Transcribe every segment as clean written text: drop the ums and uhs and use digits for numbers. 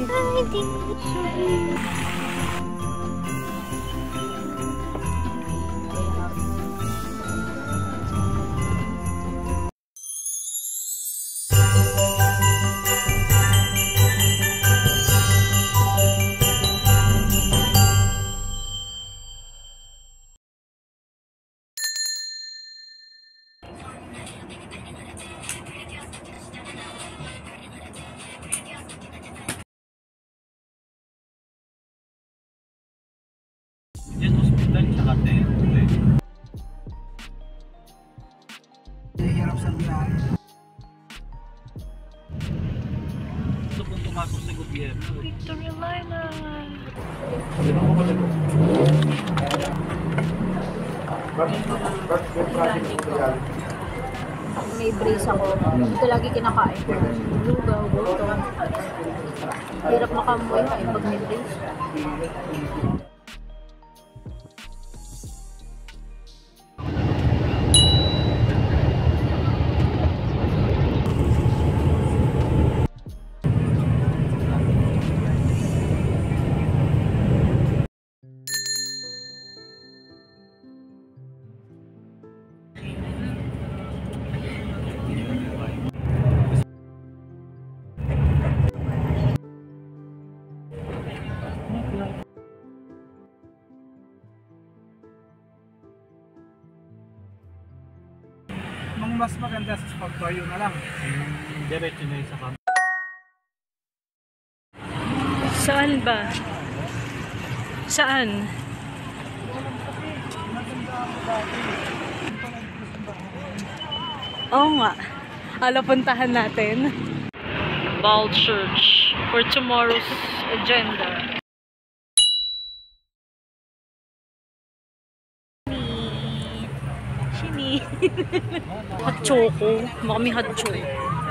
Hi, Dee. Yan, hospital, tsaka tente. Hirap sa biyahe. Gusto kong pumasok sa gobyerno. Victoria Island. May brace ako. Ito lagi kinakain ko. Lugaw, buto. Hirap makamuhay pag may brace. Nung mas maganda sa pagbayo na lang. Diretso na yung sa kampo. Saan ba? Saan? Oo nga. Ala, puntahan natin. Ball Church for tomorrow's agenda. Shini. Hot choco. Makami hot choco.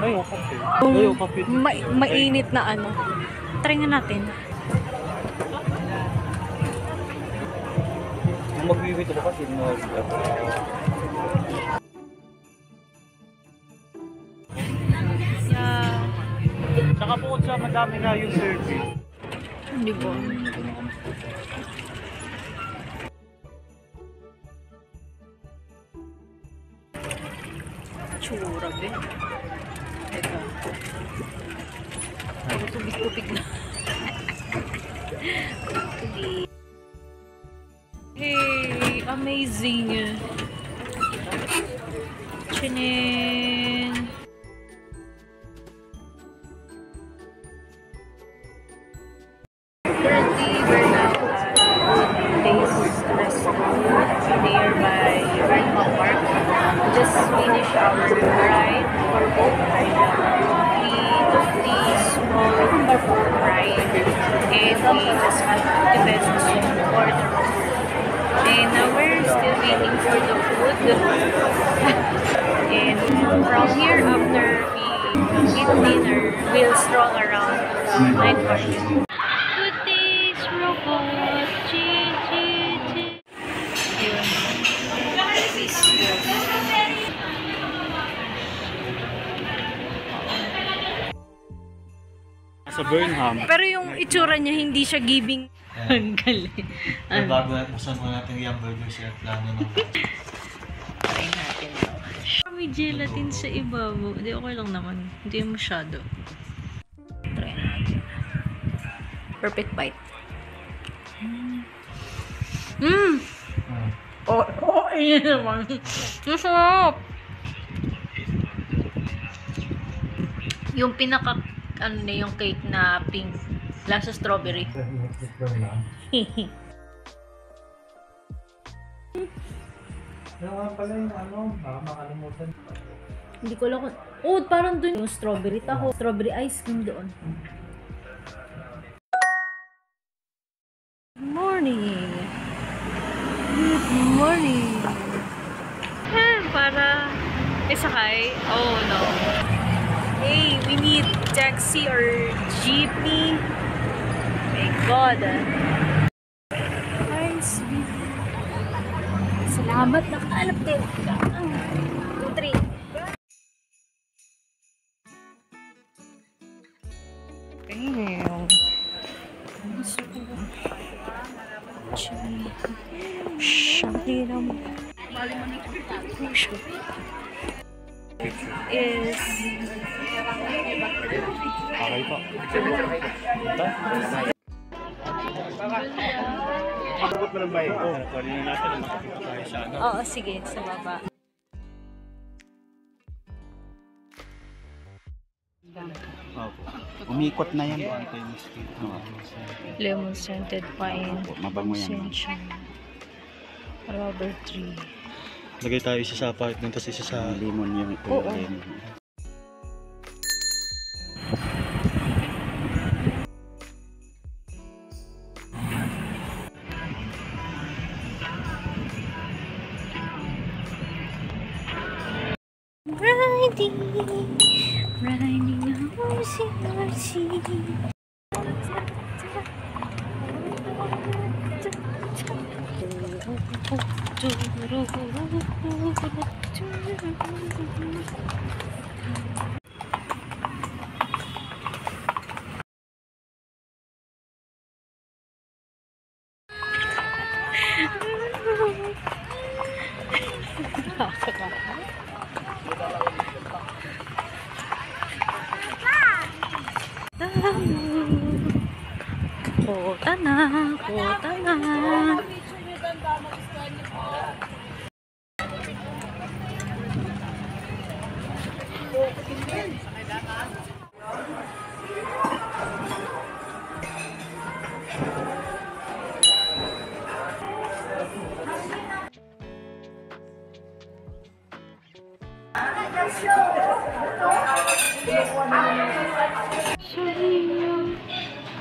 Ayaw, kape. Ayaw, kape. Mainit na ano. Try nga natin. Kung mag-iwit ako kasi Yeah. Saka bukod sa madami na yung service. Hindi ba? Tsura, be. Ito. Ako tubig-tubig na. Hey, amazing. Chinin. Currently, we're now at Good Days Restaurant nearby Redmond Park. Just finished our ride for boat ride. We took the small ride and we just had 50 pesos for the room. And now we're still waiting for the food. And from here, after we eat dinner, we'll stroll around the night market. Good Days Robot! Yun. Sa Burnham. Pero yung itsura niya, hindi siya giving. Ang galing. Bago natin natin yung burger siya plano ng Try natin. May gelatin sa ibabaw. Hindi, okay lang naman. Hindi masyado. Try natin. Perfect bite. Oh, yun naman. Masarap! Yung pinaka, ano na yung cake na pink. Lasa strawberry. Ano nga pala yung ano, baka makalimutan. Hindi ko lang. Oh, parang dun yung strawberry taho. Strawberry ice cream doon. Good morning. Good morning. Para isakay. Oh no. Hey, we need taxi or jeepney. My God. Ay, sweet. Salamat, nakakalap din. 2, 3. Damn. is Okay po. Abot mo ng bayo. Kunin na natin ang makikita tayo sa ano. Oo, sige, sa baba. Opo. Umikot na yan. Lemon scented pine. Mabango yan. Rubber tree. Lagay tayo isa sa part dun, tapos isa sa lemon yung ito. Oo. Lemon. Riding a horsey. Kota na.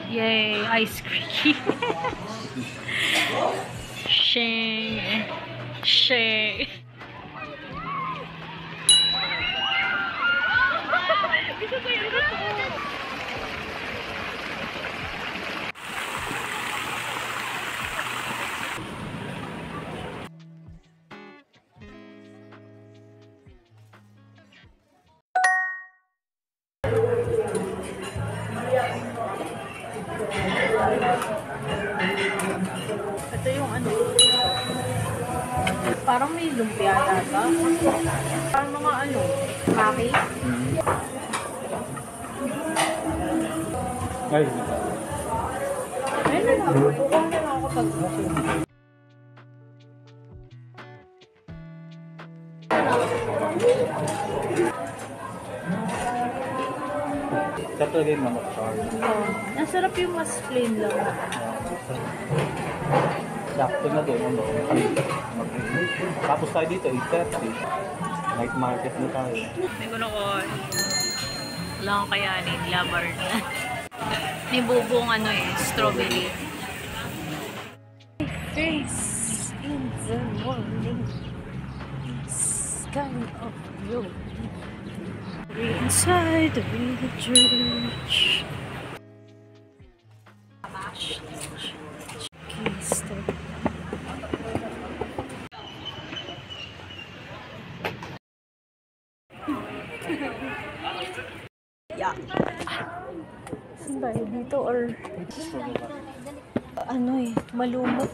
Yay, ice cream. Shang. Ito yung ano. Parang may lumpia yata. Parang mga ano. Kaki. Ay. Ayun na. Kukuha na lang ako pag Sato din naman sa Nasarap yung mas plain lang. sakto na doon. Ano? Tapos tayo dito, 8:30. Night market na tayo. May gulo ko. Wala akong kayanin. Labar na. May bubong ano strawberry. Face in the morning. Sky of blue. Inside the church. Yeah. Saan tayo dito or ano malumot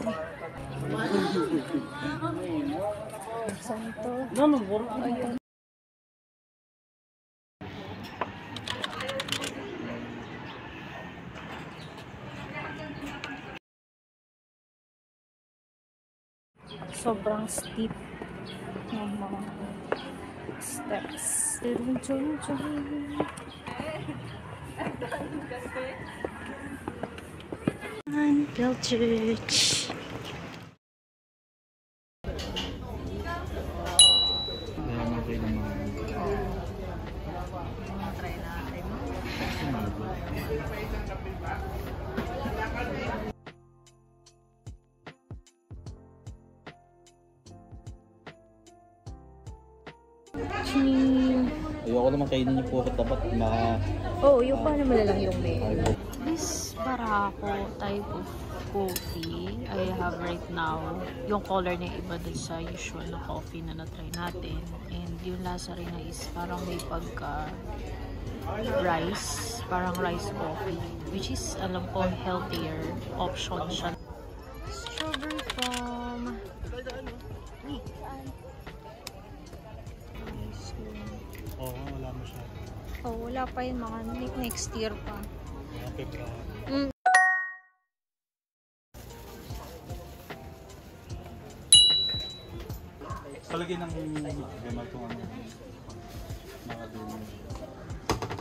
Saan to? Ayun. Sobrang steep ng mga steps. Unbuilt church. Ayoko naman kainin yung puro tapat na... Oo, yung paano malalang yung may. This Barako type of coffee I have right now. Yung color niya iba dun sa usual na coffee na na-try natin. And yung lasa rin na is parang may pagka rice. Parang rice coffee. Which is, alam ko, healthier option siya. Strawberry Oo, wala masyado. Oh, wala pa yun, mga next year pa. Mga February. Mm. Palagay ng gama itong ano. Mga dumi.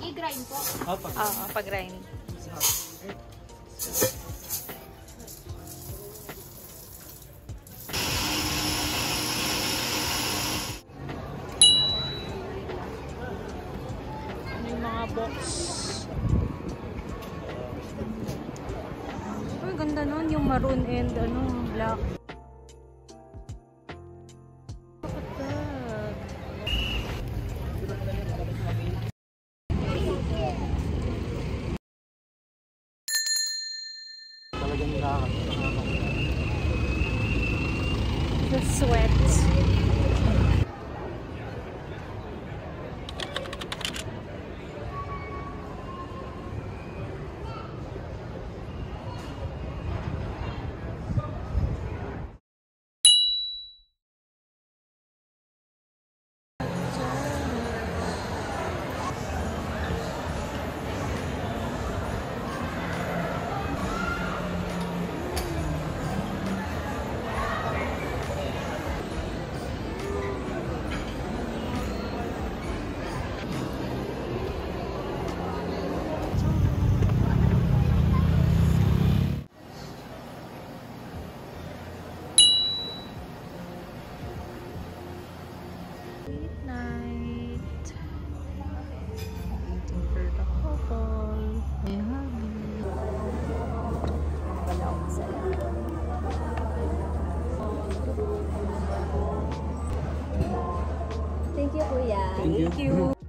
I-grind po. Ah, pag Oo, pag-grind. May mga box. Uy, ganda nun. Yung maroon and ano, black. Look at that. talagang nakakatawa. The sweat. Night. Waiting for the couple. May hubby. Wala akong sala. Thank you, Kuya. Thank you.